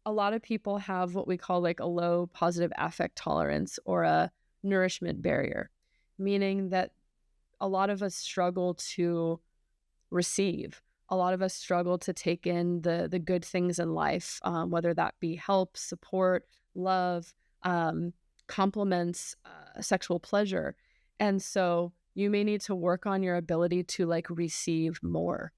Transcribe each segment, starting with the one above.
a lot of people have what we call like a low positive affect tolerance or a nourishment barrier, meaning that a lot of us struggle to receive. A lot of us struggle to take in the good things in life, whether that be help, support, love, compliments, sexual pleasure. And so you may need to work on your ability to like receive more.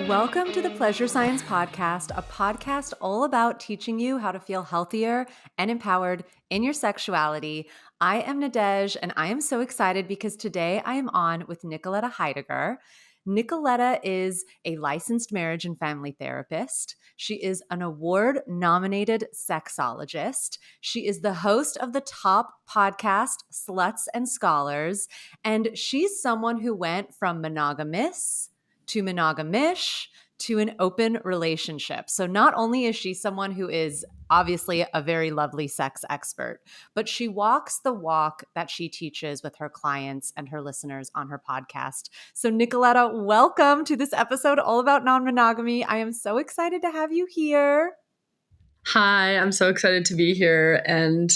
Welcome to the Pleasure Science Podcast, a podcast all about teaching you how to feel healthier and empowered in your sexuality. I am Nadège, and I am so excited because today I am on with Nicoletta Heidegger. Nicoletta is a licensed marriage and family therapist. She is an award-nominated sexologist. She is the host of the top podcast, Sluts and Scholars, and she's someone who went from monogamous to monogamish to an open relationship. So not only is she someone who is obviously a very lovely sex expert, but she walks the walk that she teaches with her clients and her listeners on her podcast. So Nicoletta, welcome to this episode all about non-monogamy. I am so excited to have you here. Hi, I'm so excited to be here and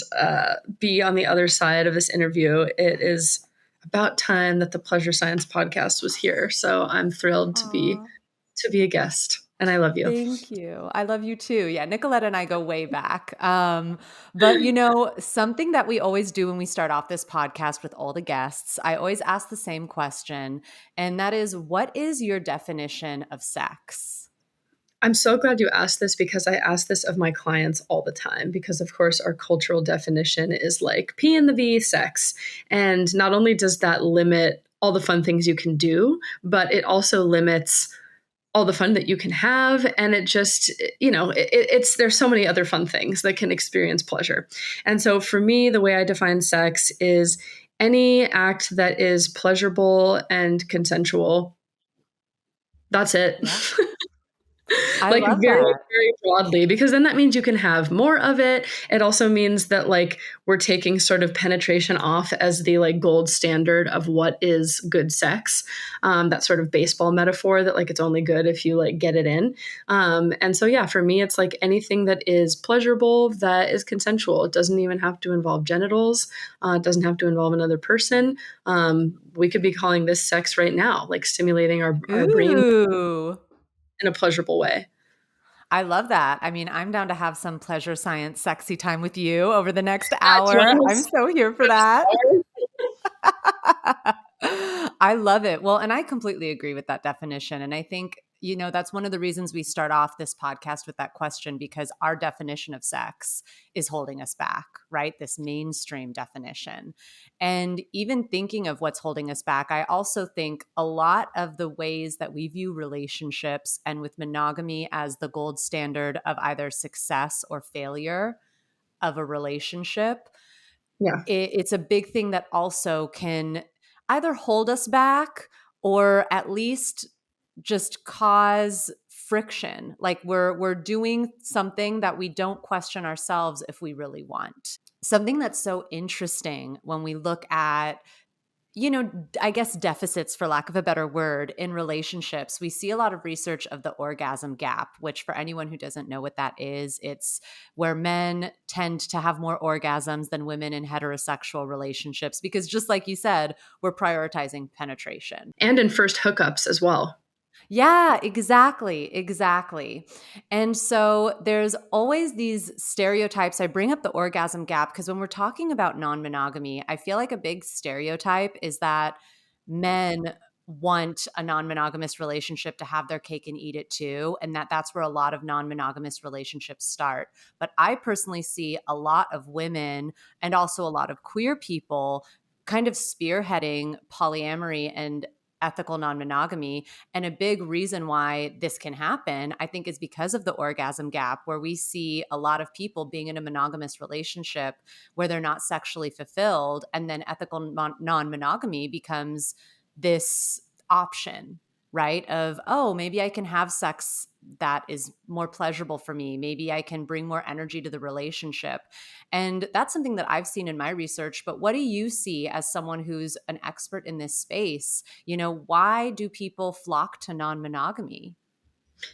be on the other side of this interview. It is about time that the Pleasure Science Podcast was here. So I'm thrilled to be a guest. And I love you. Thank you. I love you too. Yeah, Nicoletta and I go way back. But you know, something that we always do when we start off this podcast with all the guests, I always ask the same question. And that is, what is your definition of sex? I'm so glad you asked this because I ask this of my clients all the time because, of course, our cultural definition is like P and the V, sex. And not only does that limit all the fun things you can do, but it also limits all the fun that you can have. And it just, there's so many other fun things that can experience pleasure. And so for me, the way I define sex is any act that is pleasurable and consensual. That's it. Yeah. I like love very, that. very broadly, because then that means you can have more of it. It also means that like we're taking sort of penetration off as the like gold standard of what is good sex. That sort of baseball metaphor that like it's only good if you like get it in. And so yeah, for me, it's like anything that is pleasurable, that is consensual. It doesn't even have to involve genitals. It doesn't have to involve another person. We could be calling this sex right now, like stimulating our brain in a pleasurable way. I love that. I mean, I'm down to have some pleasure science sexy time with you over the next hour. I'm so here for that. I love it. Well, and I completely agree with that definition. And I think, you know, that's one of the reasons we start off this podcast with that question, because our definition of sex is holding us back, right? This mainstream definition. And even thinking of what's holding us back, I also think a lot of the ways that we view relationships and with monogamy as the gold standard of either success or failure of a relationship. Yeah. It's a big thing that also can either hold us back or at least just cause friction. Like we're doing something that we don't question ourselves if we really want. Something that's so interesting when we look at, you know, I guess deficits, for lack of a better word, in relationships, we see a lot of research of the orgasm gap, which for anyone who doesn't know what that is, it's where men tend to have more orgasms than women in heterosexual relationships, because just like you said, we're prioritizing penetration. And in first hookups as well. Yeah, exactly. And so there's always these stereotypes. I bring up the orgasm gap because when we're talking about non-monogamy, I feel like a big stereotype is that men want a non-monogamous relationship to have their cake and eat it too, and that's where a lot of non-monogamous relationships start. But I personally see a lot of women and also a lot of queer people kind of spearheading polyamory and ethical non-monogamy. And a big reason why this can happen, I think, is because of the orgasm gap, where we see a lot of people being in a monogamous relationship where they're not sexually fulfilled. And then ethical non-monogamy becomes this option right? Of, oh, maybe I can have sex that is more pleasurable for me. Maybe I can bring more energy to the relationship. And that's something that I've seen in my research. But what do you see as someone who's an expert in this space? Why do people flock to non-monogamy?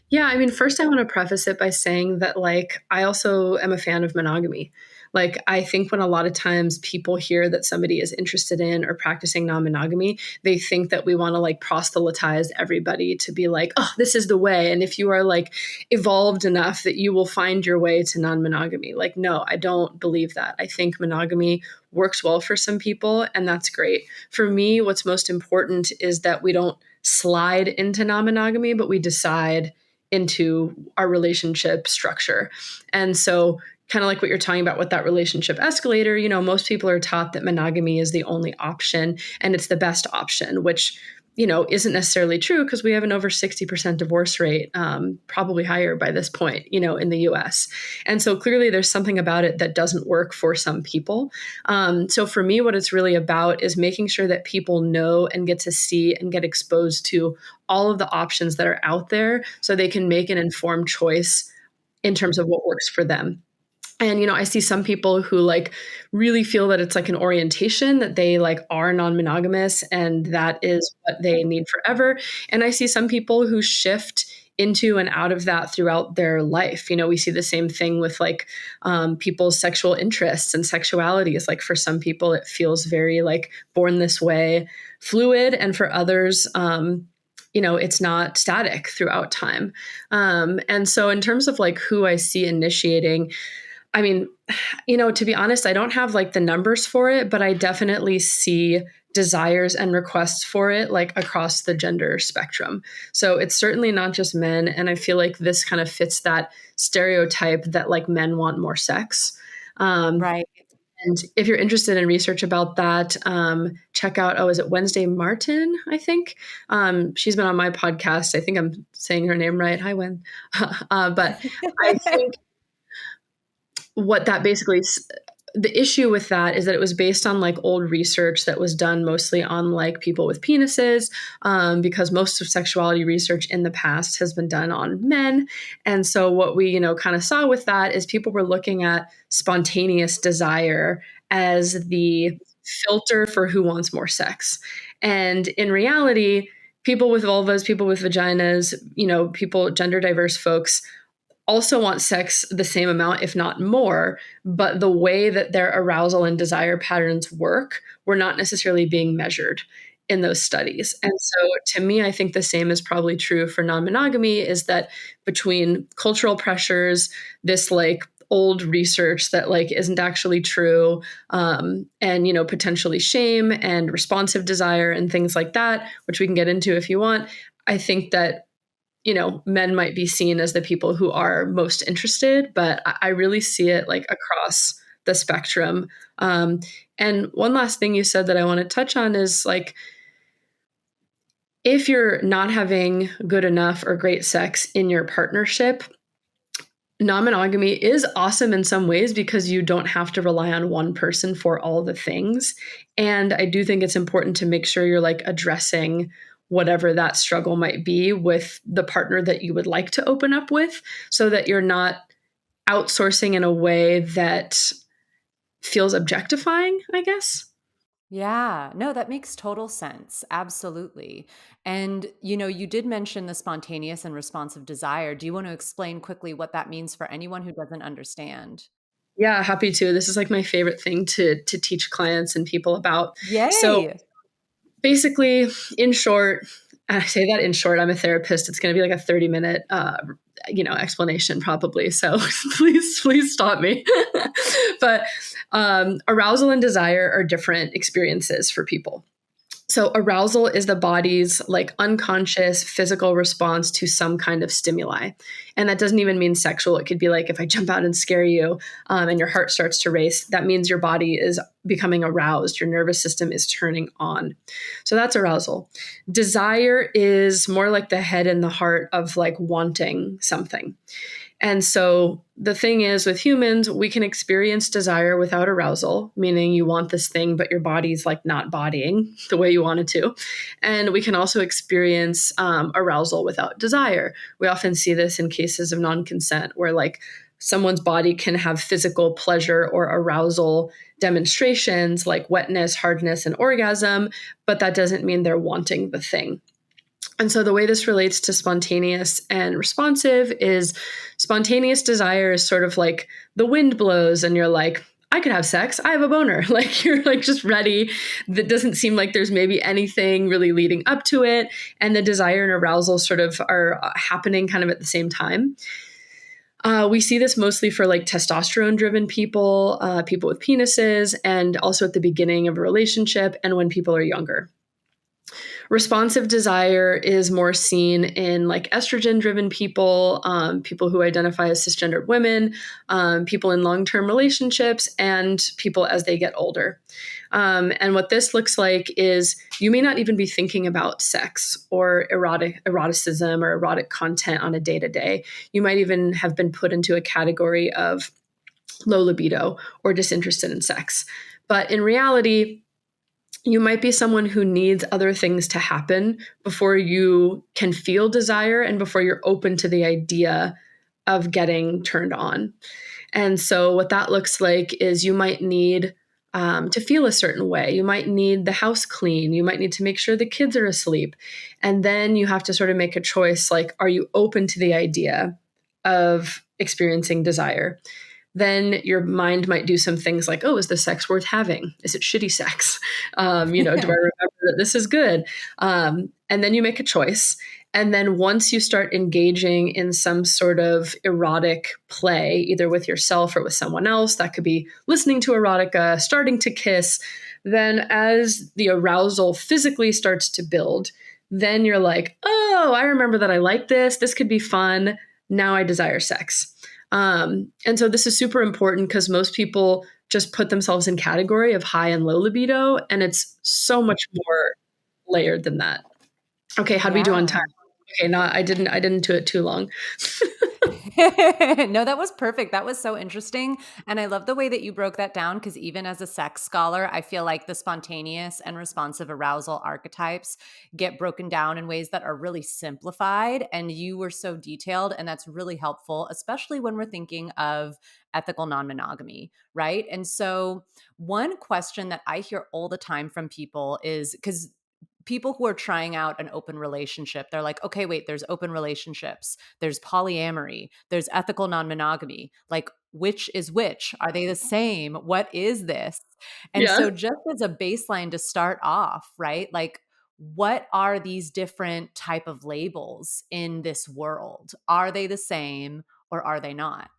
Yeah, I mean, first I want to preface it by saying that like I also am a fan of monogamy. Like I think when a lot of times people hear that somebody is interested in or practicing non-monogamy, they think that we want to like proselytize everybody to be like, "Oh, this is the way." And if you are like evolved enough that you will find your way to non-monogamy. Like no, I don't believe that. I think monogamy works well for some people and that's great. For me, what's most important is that we don't slide into non-monogamy, but we decide into our relationship structure. And so kind of like what you're talking about with that relationship escalator, most people are taught that monogamy is the only option and it's the best option, which isn't necessarily true because we have an over 60% divorce rate, probably higher by this point, in the US. And so clearly there's something about it that doesn't work for some people. So for me, what it's really about is making sure that people know and get to see and get exposed to all of the options that are out there so they can make an informed choice in terms of what works for them. And, I see some people who like really feel that it's like an orientation that they like are non-monogamous and that is what they need forever. And I see some people who shift into and out of that throughout their life. We see the same thing with like people's sexual interests and sexualities. Like for some people, it feels very like born this way, fluid. And for others, it's not static throughout time. And so in terms of like who I see initiating, I mean, to be honest, I don't have like the numbers for it, but I definitely see desires and requests for it like across the gender spectrum. So it's certainly not just men. And I feel like this kind of fits that stereotype that like men want more sex. Right. And if you're interested in research about that, check out, is it Wednesday Martin, I think? She's been on my podcast. I think I'm saying her name right. Hi, Wen. But I think what that basically the issue with that is that it was based on like old research that was done mostly on like people with penises, because most of sexuality research in the past has been done on men. And so what we, kind of saw with that is people were looking at spontaneous desire as the filter for who wants more sex. And in reality, people with vulvas, people with vaginas, people, gender diverse folks also want sex the same amount, if not more, but the way that their arousal and desire patterns work were not necessarily being measured in those studies. And so to me, I think the same is probably true for non-monogamy, is that between cultural pressures, this like old research that like isn't actually true, and potentially shame and responsive desire and things like that, which we can get into if you want, I think that men might be seen as the people who are most interested, but I really see it like across the spectrum. And one last thing you said that I want to touch on is like, if you're not having good enough or great sex in your partnership, non-monogamy is awesome in some ways because you don't have to rely on one person for all the things. And I do think it's important to make sure you're like addressing whatever that struggle might be with the partner that you would like to open up with, so that you're not outsourcing in a way that feels objectifying, I guess. Yeah, no, that makes total sense. Absolutely. And, you did mention the spontaneous and responsive desire. Do you want to explain quickly what that means for anyone who doesn't understand? Yeah, happy to. This is like my favorite thing to teach clients and people about. So Yay. basically, in short, and I say that in short, I'm a therapist. It's going to be like a 30-minute, explanation probably. So please stop me. But arousal and desire are different experiences for people. So arousal is the body's like unconscious physical response to some kind of stimuli. And that doesn't even mean sexual. It could be like if I jump out and scare you, and your heart starts to race, that means your body is becoming aroused. Your nervous system is turning on. So that's arousal. Desire is more like the head and the heart of like wanting something. And so the thing is, with humans, we can experience desire without arousal, meaning you want this thing, but your body's like not bodying the way you want it to. And we can also experience arousal without desire. We often see this in cases of non consent, where like someone's body can have physical pleasure or arousal demonstrations like wetness, hardness, and orgasm, but that doesn't mean they're wanting the thing. And so the way this relates to spontaneous and responsive is spontaneous desire is sort of like the wind blows and you're like, I could have sex. I have a boner. Like you're like just ready. That doesn't seem like there's maybe anything really leading up to it. And the desire and arousal sort of are happening kind of at the same time. We see this mostly for like testosterone driven people, people with penises, and also at the beginning of a relationship and when people are younger. Responsive desire is more seen in like estrogen driven people, people who identify as cisgendered women, people in long term relationships, and people as they get older. And what this looks like is you may not even be thinking about sex or eroticism or erotic content on a day to day. You might even have been put into a category of low libido or disinterested in sex. But in reality, you might be someone who needs other things to happen before you can feel desire and before you're open to the idea of getting turned on. And so, what that looks like is you might need to feel a certain way. You might need the house clean. You might need to make sure the kids are asleep. And then you have to sort of make a choice like, are you open to the idea of experiencing desire? Then your mind might do some things like, oh, is the sex worth having? Is it shitty sex? Do I remember that this is good? And then you make a choice. And then once you start engaging in some sort of erotic play, either with yourself or with someone else, that could be listening to erotica, starting to kiss, then as the arousal physically starts to build, then you're like, oh, I remember that I like this. This could be fun. Now I desire sex. And so this is super important because most people just put themselves in category of high and low libido, and it's so much more layered than that. Okay, how do we do on time? Okay, no, I didn't do it too long. No, that was perfect. That was so interesting. And I love the way that you broke that down because even as a sex scholar, I feel like the spontaneous and responsive arousal archetypes get broken down in ways that are really simplified. And you were so detailed, and that's really helpful, especially when we're thinking of ethical non monogamy, right? And so, one question that I hear all the time from people is because people who are trying out an open relationship, they're like, okay, wait, there's open relationships, there's polyamory, there's ethical non-monogamy. Like, which is which? Are they the same? What is this? And Yeah. so just as a baseline to start off, right? Like, what are these different type of labels in this world? Are they the same or are they not?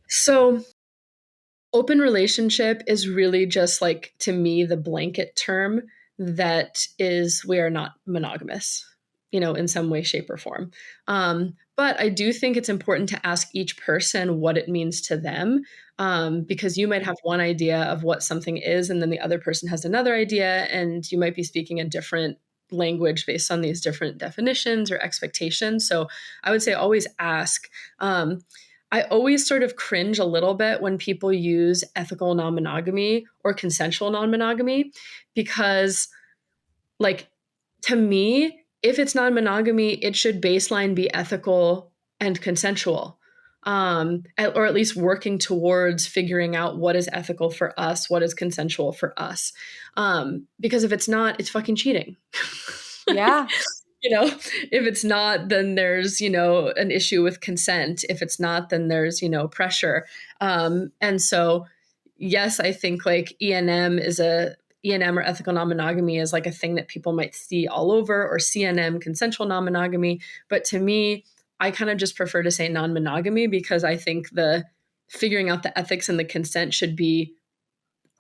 So open relationship is really just like, to me, the blanket term that is we are not monogamous, in some way, shape, or form. But I do think it's important to ask each person what it means to them, because you might have one idea of what something is, and then the other person has another idea, and you might be speaking a different language based on these different definitions or expectations. So I would say always ask. I always sort of cringe a little bit when people use ethical non monogamy or consensual non monogamy because, like, to me, if it's non monogamy, it should baseline be ethical and consensual. Or at least working towards figuring out what is ethical for us, what is consensual for us. Because if it's not, it's fucking cheating. Yeah. If it's not, then there's, an issue with consent. If it's not, then there's, pressure. And so, yes, I think like ENM or ethical non-monogamy is like a thing that people might see all over, or CNM, consensual non-monogamy. But to me, I kind of just prefer to say non-monogamy because I think the figuring out the ethics and the consent should be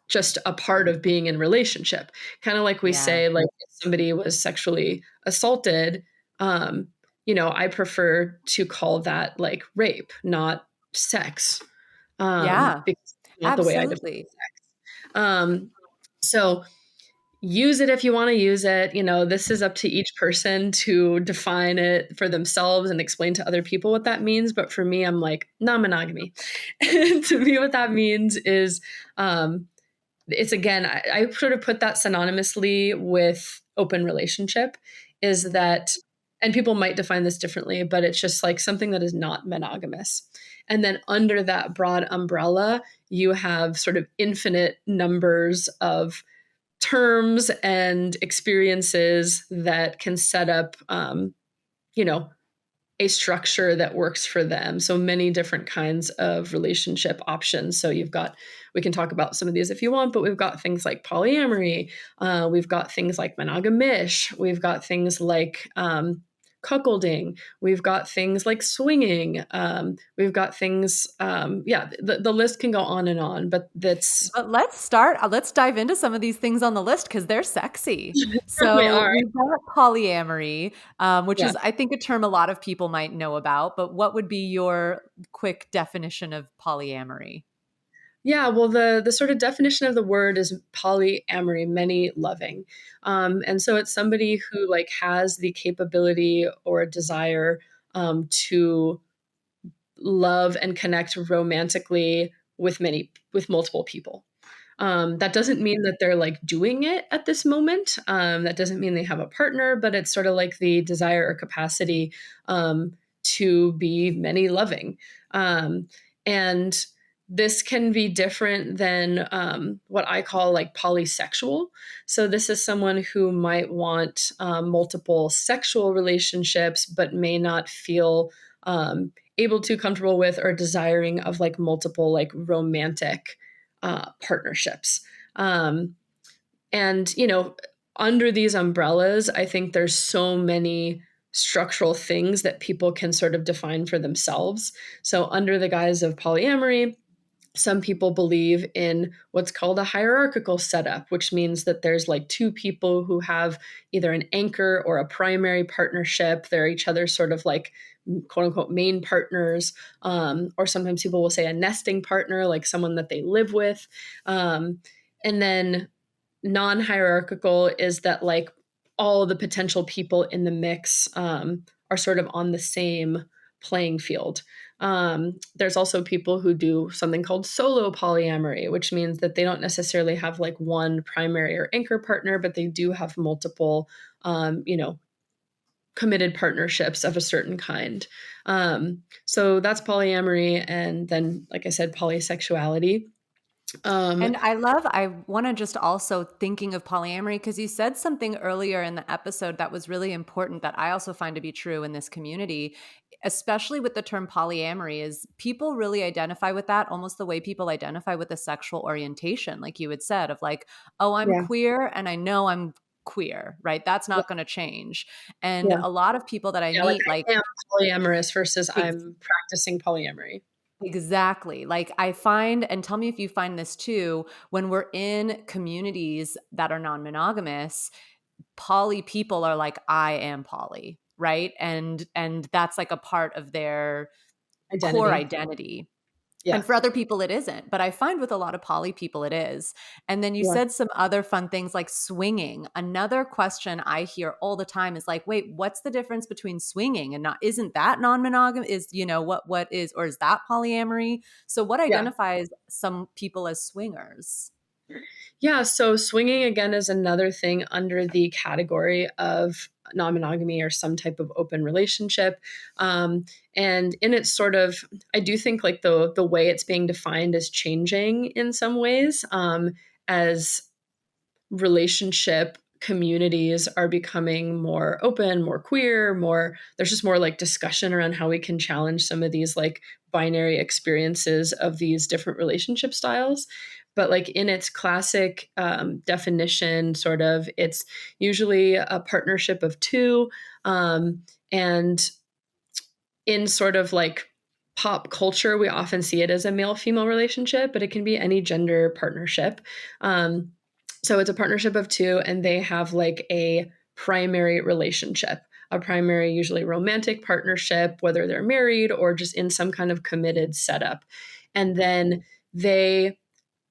just a part of being in relationship. Kind of like we Yeah. say, like if somebody was sexually assaulted, I prefer to call that like rape, not sex, Yeah. because it's not the way I define Absolutely. sex. So use it if you want to use it. This is up to each person to define it for themselves and explain to other people what that means. But for me, I'm like, non-monogamy. To me, what that means is it's again, I sort of put that synonymously with open relationship, is that, and people might define this differently, but it's just like something that is not monogamous. And then under that broad umbrella, you have sort of infinite numbers of terms and experiences that can set up, you know, a structure that works for them. So many different kinds of relationship options. So we can talk about some of these if you want, but we've got things like polyamory. We've got things like monogamish. We've got things like cuckolding. We've got things like swinging. We've got things, the list can go on and on, but But let's dive into some of these things on the list because they're sexy. certainly So are. we've got polyamory, which Yeah. is, I think, a term a lot of people might know about, but what would be your quick definition of polyamory? Yeah, well, the sort of definition of the word is polyamory, many loving, and so it's somebody who like has the capability or desire to love and connect romantically with multiple people. That doesn't mean that they're like doing it at this moment. That doesn't mean they have a partner, but it's sort of like the desire or capacity to be many loving. And this can be different than what I call like polysexual. So, this is someone who might want multiple sexual relationships, but may not feel able to, comfortable with, or desiring of like multiple like romantic partnerships. Um, and, under these umbrellas, I think there's so many structural things that people can sort of define for themselves. So, under the guise of polyamory, some people believe in what's called a hierarchical setup, which means that there's like two people who have either an anchor or a primary partnership. They're each other's sort of like quote unquote main partners. Or sometimes people will say a nesting partner, like someone that they live with. And then non hierarchical is that like all the potential people in the mix are sort of on the same playing field. There's also people who do something called solo polyamory, which means that they don't necessarily have like one primary or anchor partner, but they do have multiple, committed partnerships of a certain kind. So that's polyamory. And then, like I said, polysexuality. Um, And I want to just also thinking of polyamory because you said something earlier in the episode that was really important that I also find to be true in this community, especially with the term polyamory, is people really identify with that almost the way people identify with a sexual orientation, like you had said, of like, oh, I'm yeah, queer and I know I'm queer, right? That's yeah, not going to change. And yeah. a lot of people that I Yeah, like meet, like, I am polyamorous versus I'm practicing polyamory. exactly. Like I find, and tell me if you find this too, when we're in communities that are non-monogamous, poly people are like, I am poly, right? And that's like a part of their core Identity. identity. And Yeah. for other people, it isn't. But I find with a lot of poly people, it is. And then you Yeah. said some other fun things like swinging. Another question I hear all the time is like, wait, what's the difference between swinging and not? Isn't that non-monogam? Is, what is, or is that polyamory? So what Yeah. identifies some people as swingers? Yeah. So swinging again is another thing under the category of non-monogamy or some type of open relationship. And in its sort of, I do think like the way it's being defined is changing in some ways, as relationship communities are becoming more open, more queer, there's just more like discussion around how we can challenge some of these like binary experiences of these different relationship styles. But like in its classic definition, sort of, it's usually a partnership of two. And in sort of like pop culture, we often see it as a male female relationship, but it can be any gender partnership. Um, so it's a partnership of two, and they have like a primary relationship, a primary, usually romantic partnership, whether they're married or just in some kind of committed setup. And then they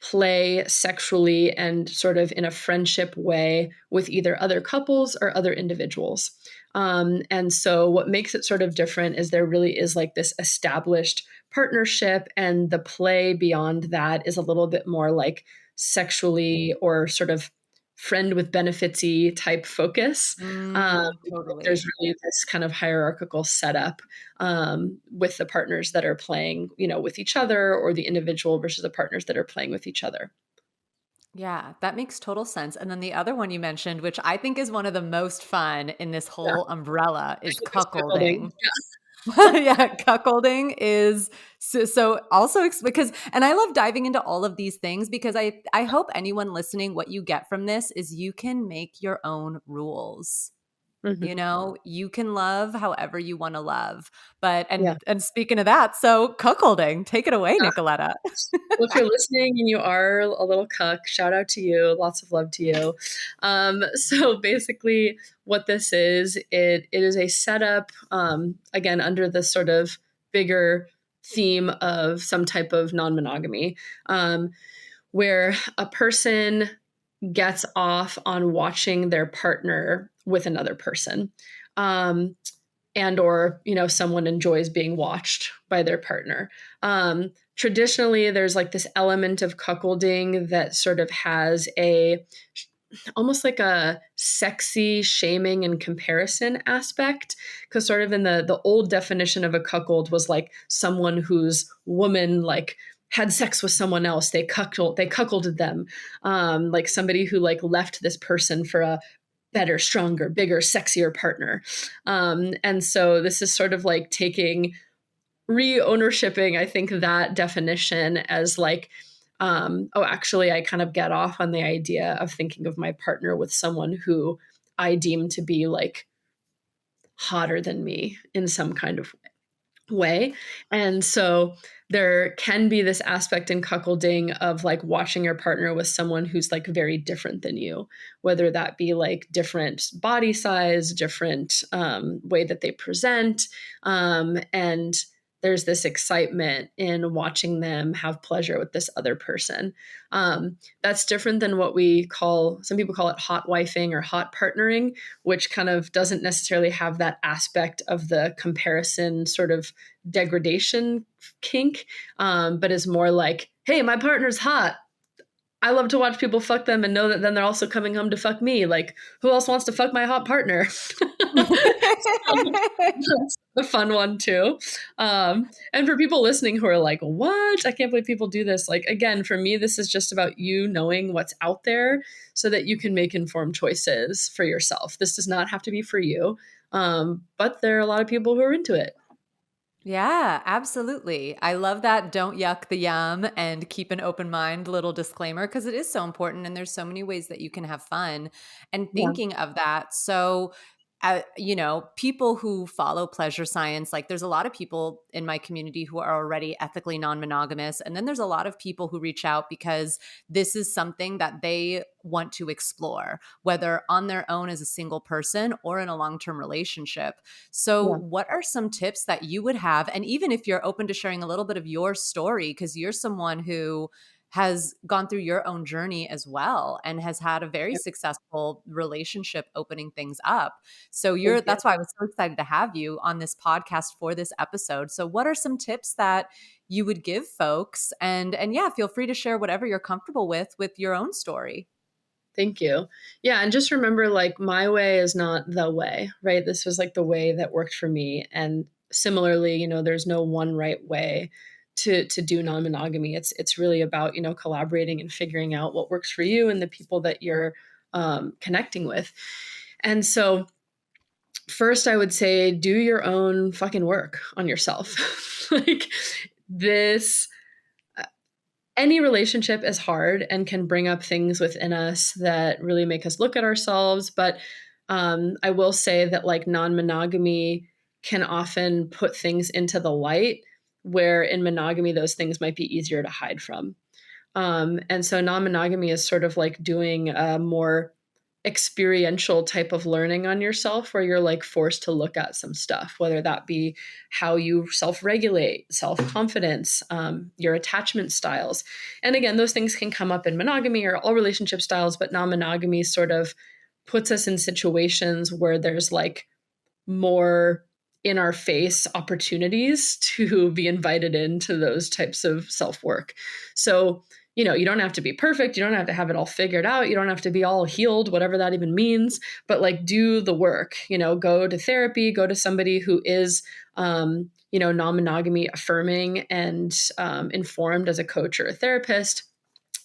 play sexually and sort of in a friendship way with either other couples or other individuals. And so what makes it sort of different is there really is like this established partnership, and the play beyond that is a little bit more like sexually or sort of friend with benefitsy type focus. There's Totally. really this kind of hierarchical setup with the partners that are playing, with each other, or the individual versus the partners that are playing with each other. Yeah, that makes total sense. And then the other one you mentioned, which I think is one of the most fun in this Yeah, whole umbrella, I is think it's cuckolding. cuckolding. Yeah, cuckolding is so also because and I love diving into all of these things because I hope anyone listening, what you get from this is you can make your own rules. You Mhm. know, you can love however you want to love. But Yeah. and speaking of that, so cuckolding, take it away, Nicoletta. Well, if you're listening and you are a little cuck, shout out to you. Lots of love to you. So basically, what this is, it is a setup, again, under the sort of bigger theme of some type of non-monogamy, where a person gets off on watching their partner with another person. Um, and or someone enjoys being watched by their partner. Traditionally, there's like this element of cuckolding that sort of has a almost like a sexy shaming and comparison aspect, because sort of in the old definition of a cuckold was like someone whose woman like had sex with someone else, they cuckolded them, like somebody who like left this person for a better, stronger, bigger, sexier partner. And so this is sort of like taking re-ownershiping, I think, that definition as like, oh, actually, I kind of get off on the idea of thinking of my partner with someone who I deem to be like hotter than me in some kind of way. And so there can be this aspect in cuckolding of like watching your partner with someone who's like very different than you, whether that be like different body size, different way that they present. And there's this excitement in watching them have pleasure with this other person. That's different than what some people call it hot wifing or hot partnering, which kind of doesn't necessarily have that aspect of the comparison sort of degradation kink, but is more like, hey, my partner's hot. I love to watch people fuck them and know that then they're also coming home to fuck me. Like, who else wants to fuck my hot partner? So, that's the fun one too. And for people listening who are like, what? I can't believe people do this. Like, again, for me, this is just about you knowing what's out there so that you can make informed choices for yourself. This does not have to be for you. But there are a lot of people who are into it. Yeah, absolutely. I love that don't yuck the yum and keep an open mind little disclaimer because it is so important and there's so many ways that you can have fun. And Yeah. thinking of that, so people who follow pleasure science, like there's a lot of people in my community who are already ethically non-monogamous. And then there's a lot of people who reach out because this is something that they want to explore, whether on their own as a single person or in a long-term relationship. So, Yeah. what are some tips that you would have? And even if you're open to sharing a little bit of your story, because you're someone who has gone through your own journey as well and has had a very Yeah. successful relationship opening things up. So Thank you. that's why I was so excited to have you on this podcast for this episode. So what are some tips that you would give folks? And yeah, feel free to share whatever you're comfortable with your own story. Thank you. Yeah. And just remember, like, my way is not the way, right? This was like the way that worked for me. And similarly, there's no one right way to do non-monogamy. It's really about, collaborating and figuring out what works for you and the people that you're connecting with. And so first I would say do your own fucking work on yourself. Like this any relationship is hard and can bring up things within us that really make us look at ourselves. But I will say that like non-monogamy can often put things into the light where in monogamy, those things might be easier to hide from. And so non-monogamy is sort of like doing a more experiential type of learning on yourself where you're like forced to look at some stuff, whether that be how you self-regulate, self-confidence, your attachment styles. And again, those things can come up in monogamy or all relationship styles, but non-monogamy sort of puts us in situations where there's like more in our face opportunities to be invited into those types of self-work. So, you don't have to be perfect. You don't have to have it all figured out. You don't have to be all healed, whatever that even means, but like do the work, go to therapy, go to somebody who is, non-monogamy affirming and informed as a coach or a therapist,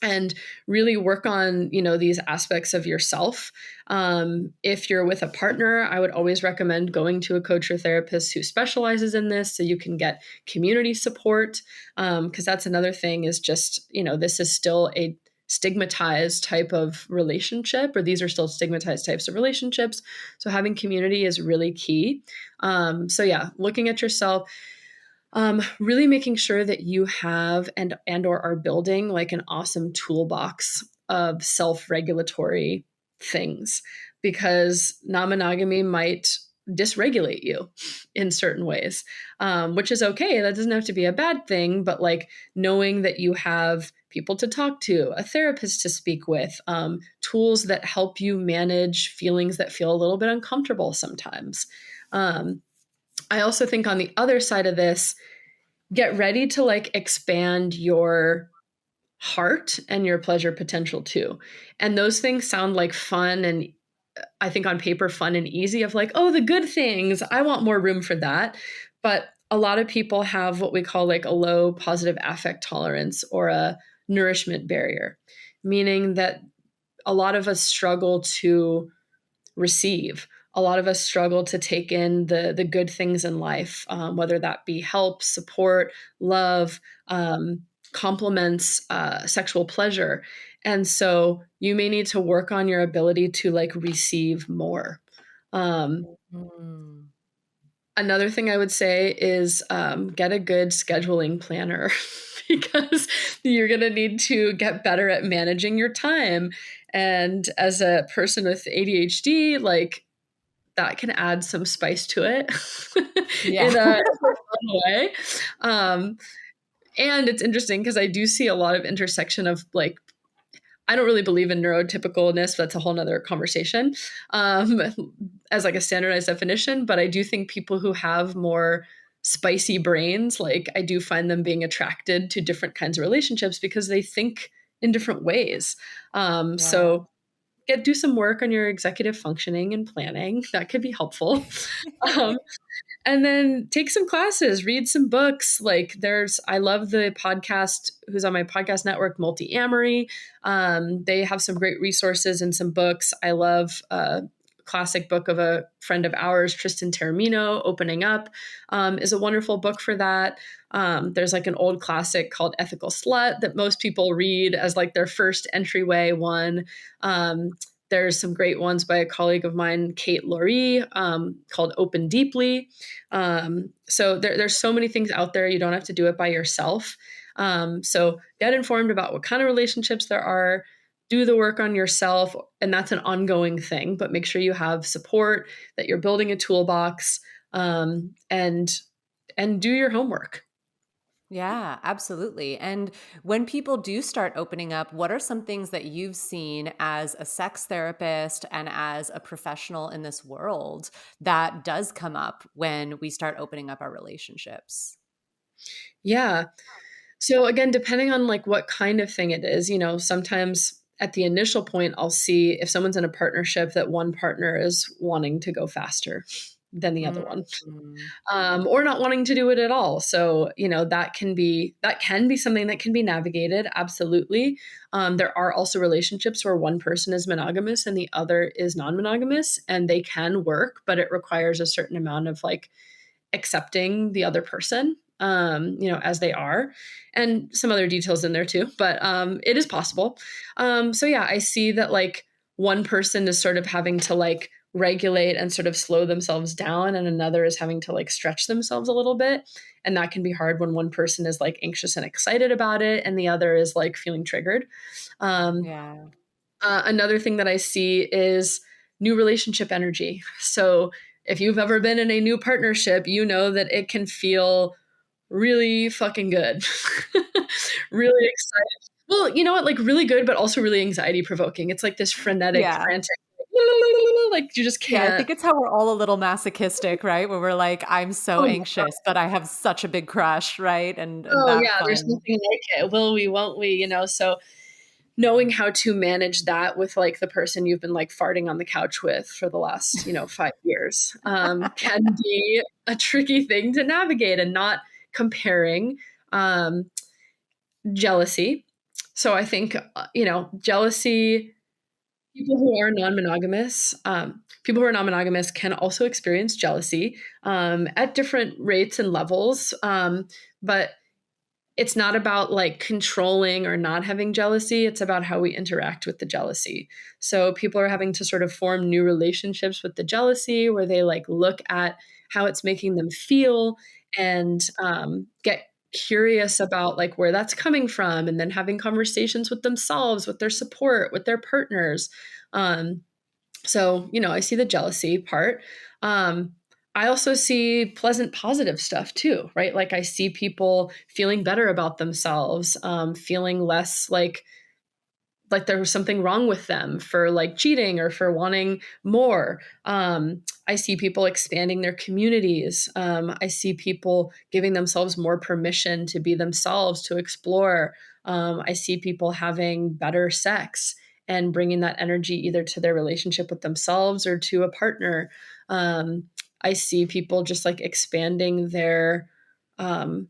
and really work on, these aspects of yourself. If you're with a partner, I would always recommend going to a coach or therapist who specializes in this so you can get community support. Because that's another thing is just, this is still a stigmatized type of relationship, or these are still stigmatized types of relationships. So having community is really key. So yeah, looking at yourself, really making sure that you have and or are building like an awesome toolbox of self-regulatory things, because non-monogamy might dysregulate you in certain ways, which is okay. That doesn't have to be a bad thing, but like knowing that you have people to talk to, a therapist to speak with, tools that help you manage feelings that feel a little bit uncomfortable sometimes. I also think on the other side of this, get ready to like expand your heart and your pleasure potential too. And those things sound like fun and I think on paper fun and easy of like, oh, the good things, I want more room for that. But a lot of people have what we call like a low positive affect tolerance or a nourishment barrier, meaning that a lot of us struggle to receive. A lot of us struggle to take in the good things in life, whether that be help, support, love, compliments, sexual pleasure. And so you may need to work on your ability to like receive more. Mm. Another thing I would say is get a good scheduling planner because you're going to need to get better at managing your time. And as a person with ADHD, like that can add some spice to it Yeah. in a fun way. And it's interesting because I do see a lot of intersection of like, I don't really believe in neurotypicalness. That's a whole nother conversation as like a standardized definition. But I do think people who have more spicy brains, like I do find them being attracted to different kinds of relationships because they think in different ways. Yeah. So do some work on your executive functioning and planning. That could be helpful. Um, and then take some classes, read some books. Like I love the podcast who's on my podcast network, Multi-Amory. They have some great resources and some books. I love a classic book of a friend of ours, Tristan Taormino, Opening Up, is a wonderful book for that. There's like an old classic called Ethical Slut that most people read as like their first entryway one. There's some great ones by a colleague of mine, Kate Laurie, called Open Deeply. So there's so many things out there. You don't have to do it by yourself. So get informed about what kind of relationships there are. Do the work on yourself, and that's an ongoing thing. But make sure you have support, that you're building a toolbox, and do your homework. Yeah, absolutely. And when people do start opening up, what are some things that you've seen as a sex therapist and as a professional in this world that does come up when we start opening up our relationships? Yeah. So again, depending on like what kind of thing it is, sometimes at the initial point, I'll see if someone's in a partnership that one partner is wanting to go faster than the other one, Mm. or not wanting to do it at all. So, that can be something that can be navigated. Absolutely. There are also relationships where one person is monogamous and the other is non-monogamous, and they can work, but it requires a certain amount of like accepting the other person, as they are, and some other details in there too, but it is possible. So yeah, I see that like one person is sort of having to like regulate and sort of slow themselves down, and another is having to like stretch themselves a little bit. And that can be hard when one person is like anxious and excited about it and the other is like feeling triggered. Um, Yeah. Another thing that I see is new relationship energy. So if you've ever been in a new partnership, you know that it can feel really fucking good. Really excited. Well, you know what? Like really good, but also really anxiety provoking. It's like this frenetic, Yeah. frantic, like you just Yeah, I can't. think it's how we're all a little masochistic, right? Where we're like, I'm so Oh my God. anxious, but I have such a big crush, right? And Oh that yeah, there's fun. nothing like it. Will we, won't we? So knowing how to manage that with like the person you've been like farting on the couch with for the last 5 years can be a tricky thing to navigate, and not comparing. um, Jealousy. So I think jealousy. People who are non-monogamous can also experience jealousy at different rates and levels, but it's not about like controlling or not having jealousy. It's about how we interact with the jealousy. So people are having to sort of form new relationships with the jealousy where they like look at how it's making them feel, and get curious about like where that's coming from, and then having conversations with themselves, with their support, with their partners. Um, I see the jealousy part. Um, I also see pleasant, positive stuff too, right? Like I see people feeling better about themselves, feeling less like there was something wrong with them for like cheating or for wanting more. I see people expanding their communities. I see people giving themselves more permission to be themselves, to explore. I see people having better sex and bringing that energy either to their relationship with themselves or to a partner. I see people just like expanding um,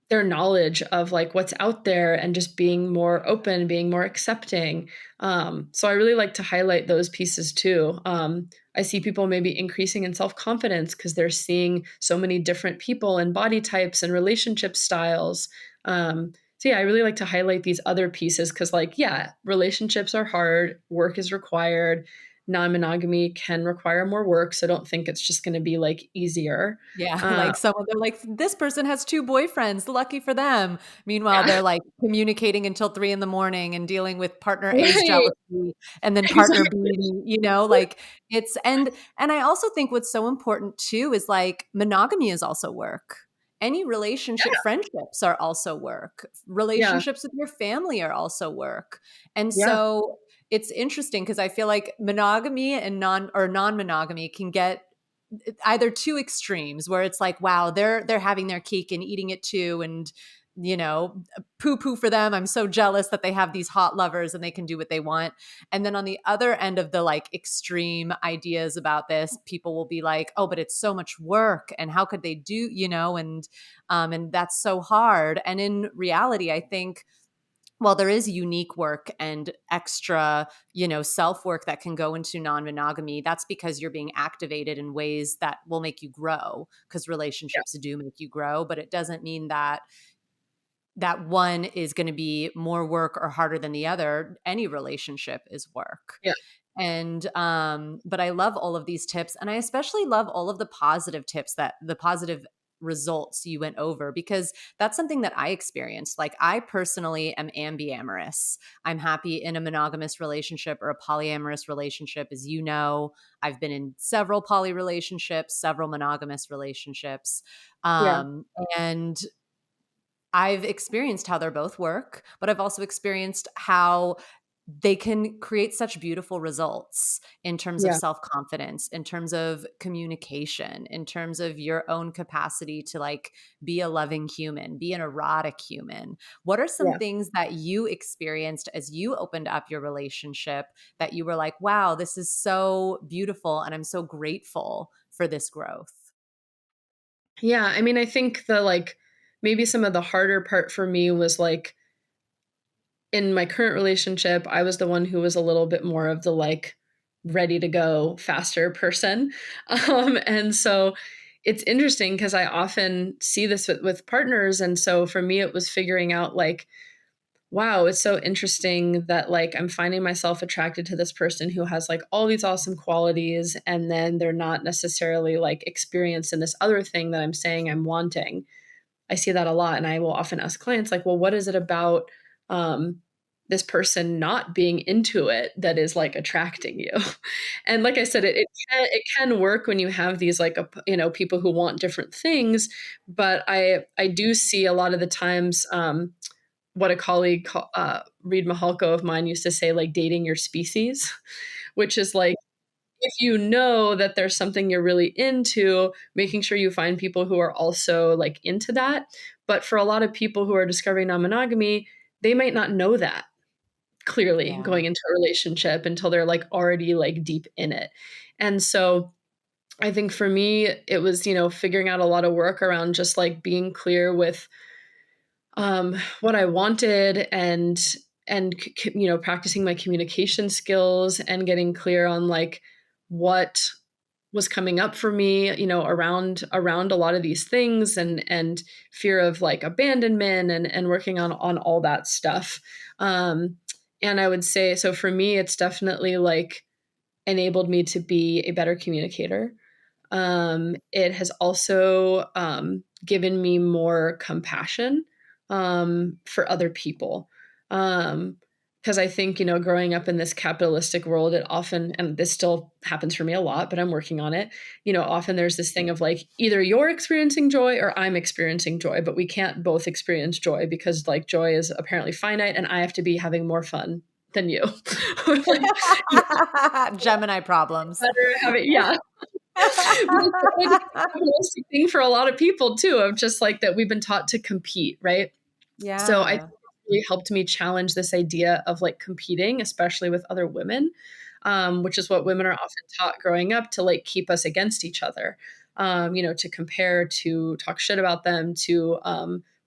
their knowledge of like what's out there and just being more open, being more accepting. So I really like to highlight those pieces too. I see people maybe increasing in self confidence because they're seeing so many different people and body types and relationship styles. So yeah, I really like to highlight these other pieces because, like, yeah, relationships are hard, work is required. Non monogamy can require more work. So don't think it's just going to be like easier. Yeah, Uh, like someone they're like, this person has 2 boyfriends, lucky for them. Meanwhile, yeah, they're like communicating until 3 in the morning and dealing with partner A's right. jealousy and then partner Exactly. B, like it's and I also think what's so important too is like monogamy is also work. Any relationship, friendships are also work. Yeah. Relationships with your family are also work. And Yeah. so it's interesting because I feel like monogamy and non-monogamy can get either two extremes where it's like, wow, they're having their cake and eating it too, and poo poo for them. I'm so jealous that they have these hot lovers and they can do what they want. And then on the other end of the like extreme ideas about this, people will be like, oh, but it's so much work, and how could they do, and that's so hard. And in reality, I think while there is unique work and extra, self work that can go into non monogamy, that's because you're being activated in ways that will make you grow because Yeah. relationships do make you grow. But it doesn't mean that one is going to be more work or harder than the other. Any relationship is work. Yeah. And but I love all of these tips, and I especially love all of the positive tips, that the positive results you went over, because that's something that I experienced. Like, I personally am ambiamorous. I'm happy in a monogamous relationship or a polyamorous relationship. As you know, I've been in several poly relationships, several monogamous relationships. Yeah. Um, and I've experienced how they're both work, but I've also experienced how they can create such beautiful results in terms of Yeah. self-confidence, in terms of communication, in terms of your own capacity to like be a loving human, be an erotic human. What are some Yeah. things that you experienced as you opened up your relationship that you were like, wow, this is so beautiful and I'm so grateful for this growth? Yeah. I mean, I think the like maybe some of the harder part for me was like in my current relationship, I was the one who was a little bit more of the like ready to go faster person. And so it's interesting because I often see this with partners. And so for me, it was figuring out like, wow, it's so interesting that like I'm finding myself attracted to this person who has like all these awesome qualities, and then they're not necessarily like experienced in this other thing that I'm saying I'm wanting. I see that a lot, and I will often ask clients like, well, what is it about um this person not being into it that is like attracting you. And like I said, it can work when you have these like, people who want different things. But I do see a lot of the times, what a colleague, Reed Mahalko of mine used to say, like dating your species, which is like, if you know that there's something you're really into, making sure you find people who are also like into that. But for a lot of people who are discovering non-monogamy, they might not know that clearly Yeah. going into a relationship until they're like already like deep in it. And so I think for me, it was, figuring out a lot of work around just like being clear with what I wanted, and practicing my communication skills and getting clear on like what was coming up for me, around a lot of these things, and fear of like abandonment, and working on all that stuff. And I would say, so for me, it's definitely like enabled me to be a better communicator. It has also given me more compassion for other people. Because I think, growing up in this capitalistic world, it often, and this still happens for me a lot, but I'm working on it, often there's this thing of like, either you're experiencing joy or I'm experiencing joy, but we can't both experience joy because like joy is apparently finite and I have to be having more fun than you. Like, Gemini problems. better having, yeah. But it's like a realistic thing for a lot of people too, of just like that we've been taught to compete, right? So I think Yeah. it really helped me challenge this idea of like competing, especially with other women, which is what women are often taught growing up, to like keep us against each other, to compare, to talk shit about them, to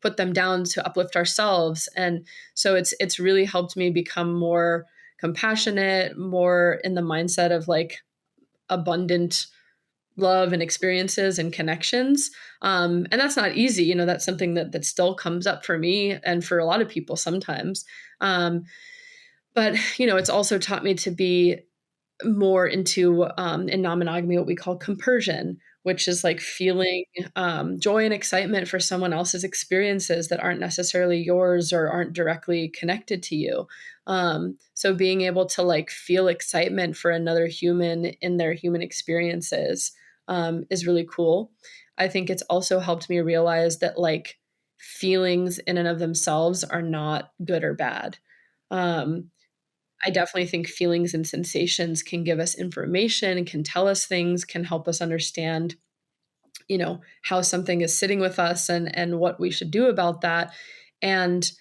put them down, to uplift ourselves. And so it's really helped me become more compassionate, more in the mindset of like abundant love and experiences and connections. And that's not easy. That's something that still comes up for me and for a lot of people sometimes. But it's also taught me to be more into, in non-monogamy, what we call compersion, which is like feeling joy and excitement for someone else's experiences that aren't necessarily yours or aren't directly connected to you. So being able to like feel excitement for another human in their human experiences is really cool. I think it's also helped me realize that like feelings in and of themselves are not good or bad. Um, I definitely think feelings and sensations can give us information, can tell us things, can help us understand, how something is sitting with us, and what we should do about that. And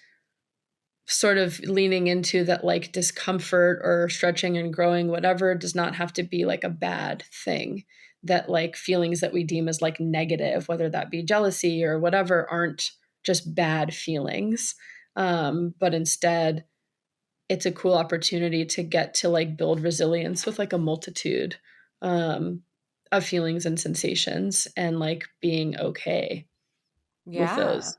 sort of leaning into that, like discomfort or stretching and growing, whatever, does not have to be like a bad thing. That like feelings that we deem as like negative, whether that be jealousy or whatever, aren't just bad feelings. But instead, it's a cool opportunity to get to like build resilience with like a multitude um, of feelings and sensations, and like being okay with Yeah. those.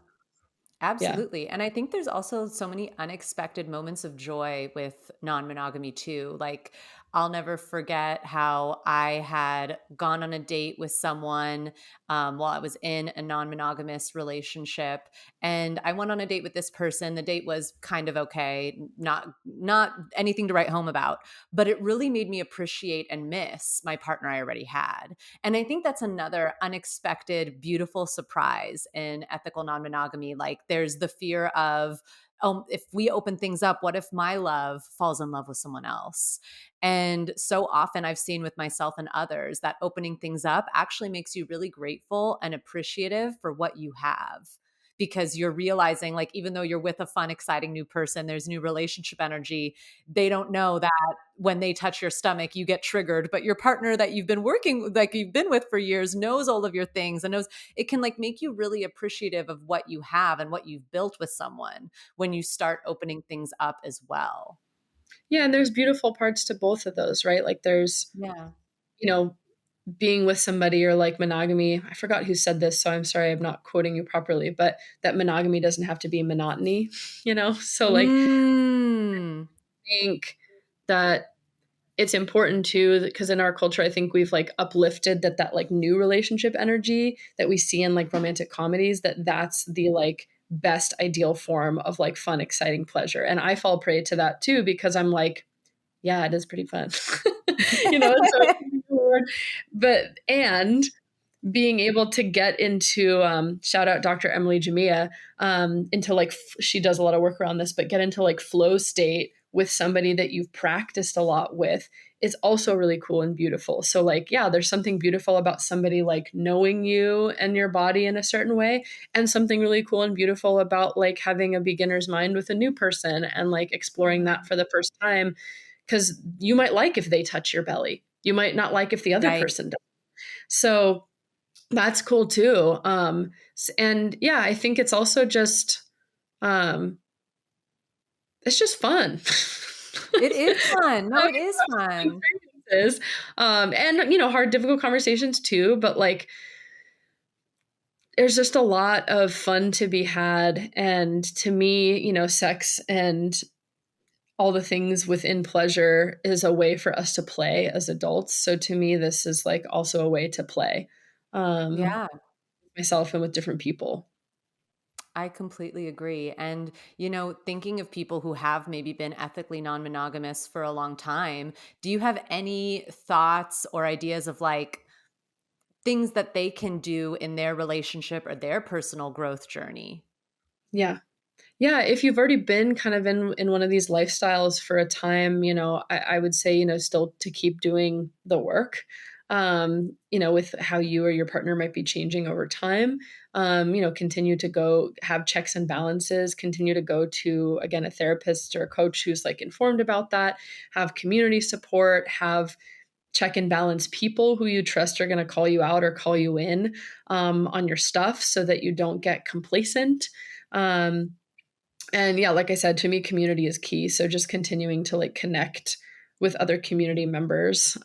Yeah. Absolutely. And I think there's also so many unexpected moments of joy with non monogamy too. Like, I'll never forget how I had gone on a date with someone while I was in a non monogamous relationship. And I went on a date with this person. The date was kind of okay, not anything to write home about, but it really made me appreciate and miss my partner I already had. And I think that's another unexpected, beautiful surprise in ethical non monogamy. Like, there's the fear of, oh, if we open things up, what if my love falls in love with someone else? And so often I've seen with myself and others that opening things up actually makes you really grateful and appreciative for what you have. Because you're realizing, like, even though you're with a fun, exciting new person, there's new relationship energy. They don't know that when they touch your stomach, you get triggered, but your partner that you've been working, like you've been with for years, knows all of your things and knows it can like make you really appreciative of what you have and what you've built with someone when you start opening things up as well. Yeah. And there's beautiful parts to both of those, right? Like there's, Yeah. you know, being with somebody, or like monogamy. I forgot who said this, so I'm sorry I'm not quoting you properly, but that monogamy doesn't have to be monotony, So like Mm. I think that it's important too, because in our culture, I think we've like uplifted that like new relationship energy that we see in like romantic comedies, that's the like best ideal form of like fun, exciting pleasure. And I fall prey to that too, because I'm like, yeah, it is pretty fun. So and being able to get into shout out Dr. Emily Jamia, into like she does a lot of work around this, but get into like flow state with somebody that you've practiced a lot with is also really cool and beautiful. So like, yeah, there's something beautiful about somebody like knowing you and your body in a certain way, and something really cool and beautiful about like having a beginner's mind with a new person and like exploring that for the first time, because you might like if they touch your belly, you might not like if the other Right. person does. So that's cool too. And yeah, I think it's also just, um, it's just fun. It is fun. No, it Having is fun fun. experiences. And hard, difficult conversations too, but like, there's just a lot of fun to be had. And to me, sex and all the things within pleasure is a way for us to play as adults. So to me, this is like also a way to play, um, Yeah. myself and with different people. I completely agree. And, thinking of people who have maybe been ethically non monogamous for a long time, do you have any thoughts or ideas of like things that they can do in their relationship or their personal growth journey? Yeah. Yeah, if you've already been kind of in one of these lifestyles for a time, I would say, still to keep doing the work, with how you or your partner might be changing over time. Continue to go have checks and balances, continue to go to, again, a therapist or a coach who's like informed about that, have community support, have check and balance people who you trust are going to call you out or call you in, on your stuff so that you don't get complacent. Um, and yeah, like I said, to me, community is key. So just continuing to like connect with other community members,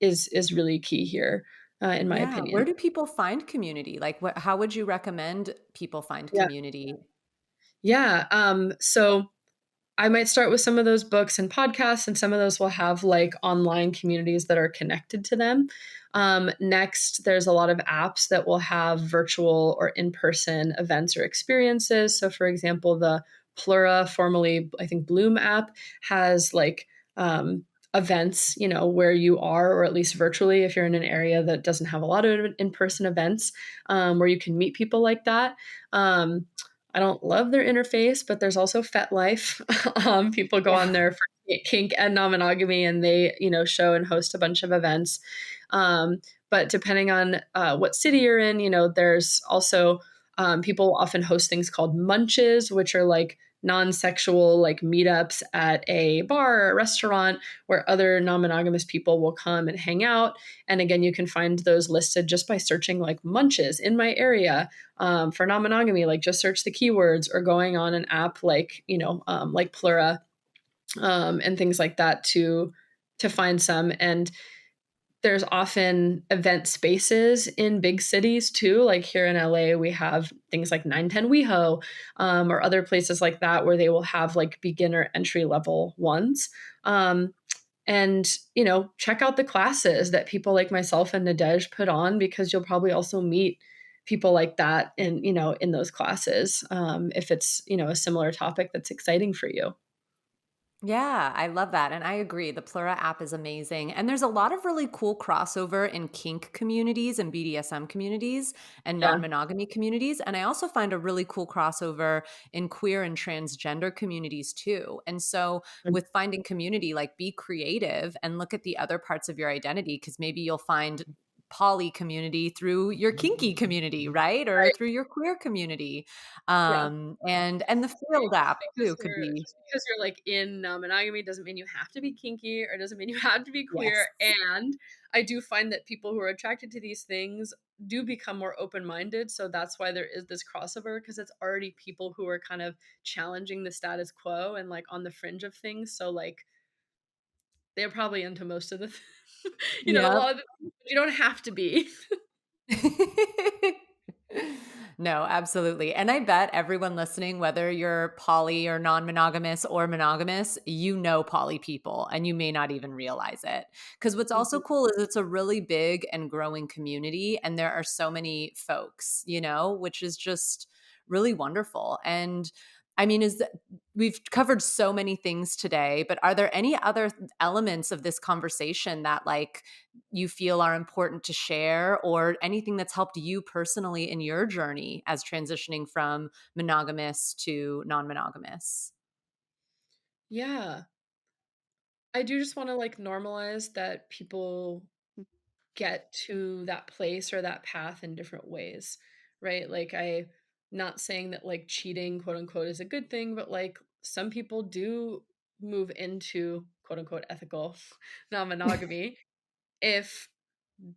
is really key here, in my Yeah. Where opinion. do people find community? Like, how would you recommend people find Yeah, community? yeah. So I might start with some of those books and podcasts, and some of those will have like online communities that are connected to them. Next, there's a lot of apps that will have virtual or in person events or experiences. So, for example, the Plura, formerly I think Bloom app, has like, events, where you are, or at least virtually, if you're in an area that doesn't have a lot of in person events, where you can meet people like that. Um, I don't love their interface, but there's also FetLife. People go on Yeah. there for kink and non-monogamy, and they, show and host a bunch of events. But depending on what city you're in, there's also, people often host things called munches, which are like non-sexual like meetups at a bar or a restaurant where other non-monogamous people will come and hang out. And again, you can find those listed just by searching like munches in my area, for non-monogamy. Like just search the keywords, or going on an app like, like Plura, and things like that to find some. And there's often event spaces in big cities too. Like here in LA, we have things like 910 WeHo, or other places like that where they will have like beginner entry level ones. And check out the classes that people like myself and Nadège put on, because you'll probably also meet people like that in those classes, if it's a similar topic that's exciting for you. Yeah, I love that. And I agree. The Plura app is amazing. And there's a lot of really cool crossover in kink communities and BDSM communities and Yeah. non monogamy communities. And I also find a really cool crossover in queer and transgender communities too. And so, with finding community, like be creative and look at the other parts of your identity, because maybe you'll find poly community through your kinky community, right? Or Right. through your queer community. Yeah. And the field app too could be. Just because you're like in non-monogamy doesn't mean you have to be kinky, or doesn't mean you have to be Yes. queer. And I do find that people who are attracted to these things do become more open-minded. So that's why there is this crossover, because it's already people who are kind of challenging the status quo and like on the fringe of things. So like they're probably into most of the a Yeah. lot of the things, but you don't have to be. No, absolutely. And I bet everyone listening, whether you're poly or non monogamous or monogamous, you know poly people and you may not even realize it. Because what's also Mhm. cool is it's a really big and growing community. And there are so many folks, which is just really wonderful. And I mean, we've covered so many things today, but are there any other elements of this conversation that like you feel are important to share, or anything that's helped you personally in your journey as transitioning from monogamous to non-monogamous? Yeah. I do just want to like normalize that people get to that place or that path in different ways, right? Like I not saying that like cheating quote unquote is a good thing, but like some people do move into quote unquote ethical non-monogamy if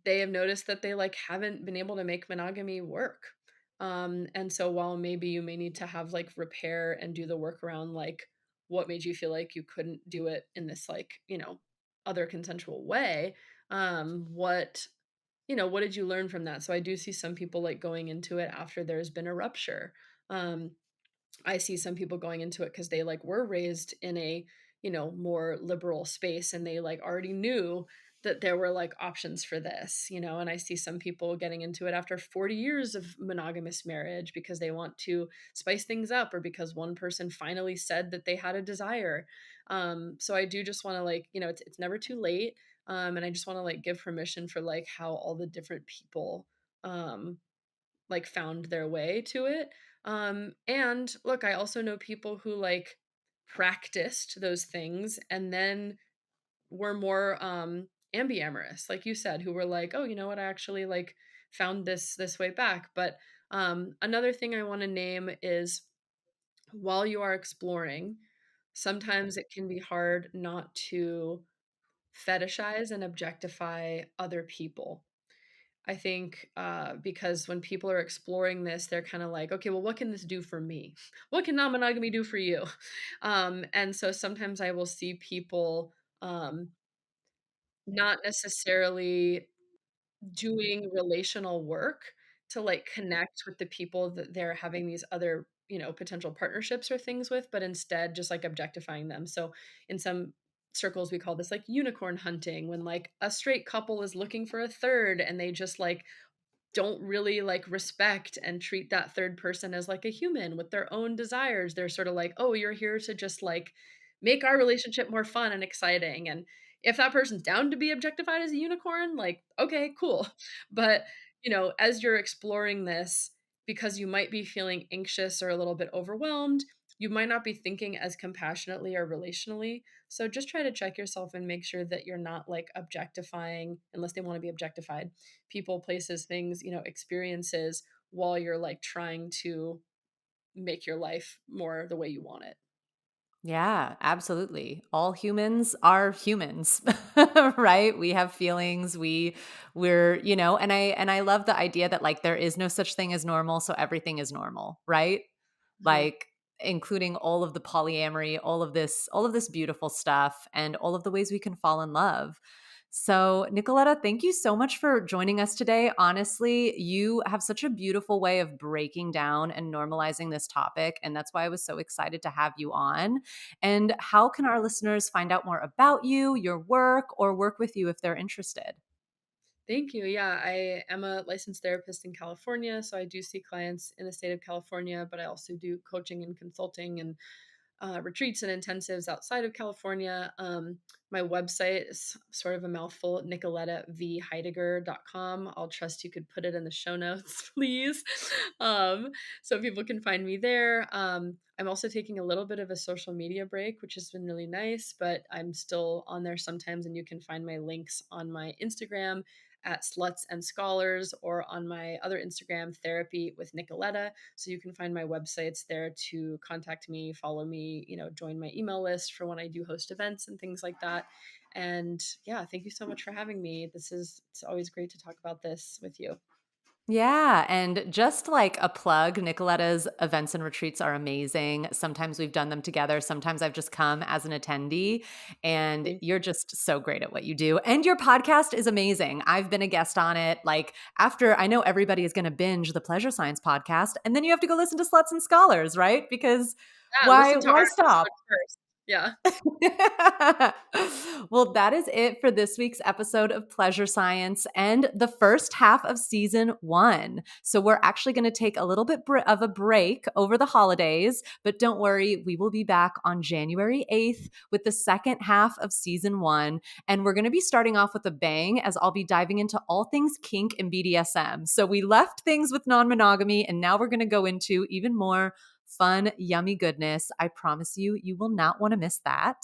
they have noticed that they like haven't been able to make monogamy work. And so while maybe you may need to have like repair and do the work around like what made you feel like you couldn't do it in this like, other consensual way, what what did you learn from that? So I do see some people like going into it after there's been a rupture. Um, I see some people going into it because they like were raised in a, more liberal space and they like already knew that there were like options for this, and I see some people getting into it after 40 years of monogamous marriage because they want to spice things up or because one person finally said that they had a desire. So I do just want to like, it's never too late. And I just want to like give permission for like how all the different people like found their way to it. And look, I also know people who like practiced those things and then were more ambiamorous, like you said, who were like, oh, you know what, I actually like found this way back. But another thing I want to name is while you are exploring, sometimes it can be hard not to fetishize and objectify other people. I think because when people are exploring this, they're kind of like, okay, well, what can this do for me? What can non monogamy do for you? And so sometimes I will see people not necessarily doing relational work to like connect with the people that they're having these other potential partnerships or things with, but instead just like objectifying them. So in some circles we call this like unicorn hunting, when like a straight couple is looking for a third and they just like don't really like respect and treat that third person as like a human with their own desires. They're sort of like, "Oh, you're here to just like make our relationship more fun and exciting." And if that person's down to be objectified as a unicorn, like, okay, cool. But, as you're exploring this, because you might be feeling anxious or a little bit overwhelmed, you might not be thinking as compassionately or relationally. So just try to check yourself and make sure that you're not like objectifying, unless they want to be objectified, people, places, things, experiences while you're like trying to make your life more the way you want it. Yeah, absolutely. All humans are humans, right? We have feelings. We're, and I love the idea that like there is no such thing as normal, so everything is normal, right? Mhm. Like including all of the polyamory, all of this beautiful stuff and all of the ways we can fall in love. So, Nicoletta, thank you so much for joining us today. Honestly, you have such a beautiful way of breaking down and normalizing this topic. And that's why I was so excited to have you on. And how can our listeners find out more about you, your work, or work with you if they're interested? Thank you. Yeah, I am a licensed therapist in California, so I do see clients in the state of California, but I also do coaching and consulting and retreats and intensives outside of California. My website is sort of a mouthful, nicoletavheidegger.com. I'll trust you could put it in the show notes, please. Um, so people can find me there. I'm also taking a little bit of a social media break, which has been really nice, but I'm still on there sometimes, and you can find my links on my Instagram at Sluts and Scholars or on my other Instagram, Therapy with Nicoletta. So you can find my websites there to contact me, follow me, join my email list for when I do host events and things like that. And yeah, thank you so much for having me. It's always great to talk about this with you. Yeah. And just like a plug, Nicoletta's events and retreats are amazing. Sometimes we've done them together. Sometimes I've just come as an attendee, and Thank you're just so great at what you do. And your podcast is amazing. I've been a guest on it. Like, after I know everybody is going to binge the Pleasure Science podcast, and then you have to go listen to Sluts and Scholars, right? Because Yeah, why listen to our why stop? episode first. Yeah. Well, that is it for this week's episode of Pleasure Science and the first half of season 1. So we're actually going to take a little bit of a break over the holidays, but don't worry, we will be back on January 8th with the second half of season 1. And we're going to be starting off with a bang, as I'll be diving into all things kink and BDSM. So we left things with non-monogamy, and now we're going to go into even more fun, yummy goodness. I promise you, you will not want to miss that.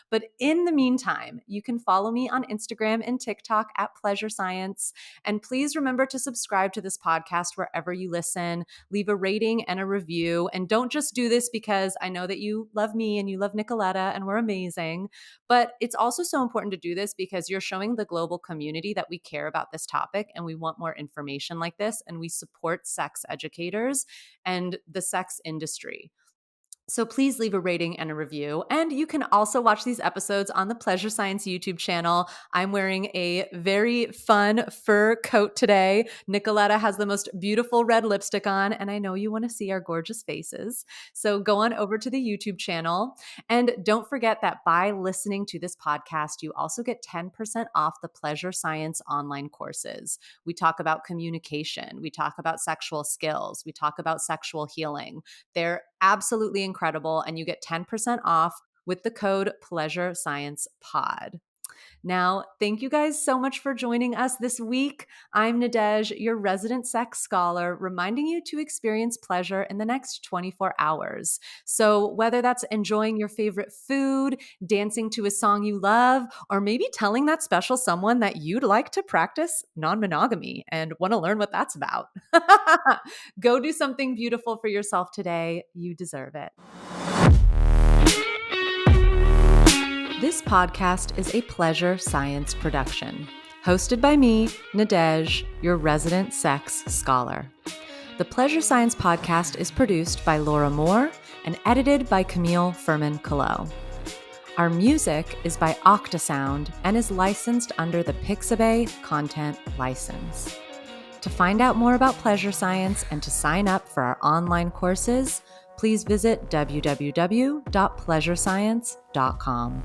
But in the meantime, you can follow me on Instagram and TikTok at Pleasure Science. And please remember to subscribe to this podcast wherever you listen. Leave a rating and a review. And don't just do this because I know that you love me and you love Nicoletta and we're amazing. But it's also so important to do this because you're showing the global community that we care about this topic and we want more information like this, and we support sex educators and the sex industry. So please leave a rating and a review. And you can also watch these episodes on the Pleasure Science YouTube channel. I'm wearing a very fun fur coat today. Nicoletta has the most beautiful red lipstick on, and I know you want to see our gorgeous faces. So go on over to the YouTube channel. And don't forget that by listening to this podcast, you also get 10% off the Pleasure Science online courses. We talk about communication. We talk about sexual skills. We talk about sexual healing. They're absolutely incredible, and you get 10% off with the code PleasureSciencePod. Now, thank you guys so much for joining us this week. I'm Nadège, your resident sex scholar, reminding you to experience pleasure in the next 24 hours. So whether that's enjoying your favorite food, dancing to a song you love, or maybe telling that special someone that you'd like to practice non-monogamy and want to learn what that's about. Go do something beautiful for yourself today. You deserve it. This podcast is a Pleasure Science production, hosted by me, Nadège, your resident sex scholar. The Pleasure Science podcast is produced by Laura Moore and edited by Camille Furman-Collot. Our music is by Octasound and is licensed under the Pixabay Content License. To find out more about Pleasure Science and to sign up for our online courses, please visit www.pleasurescience.com.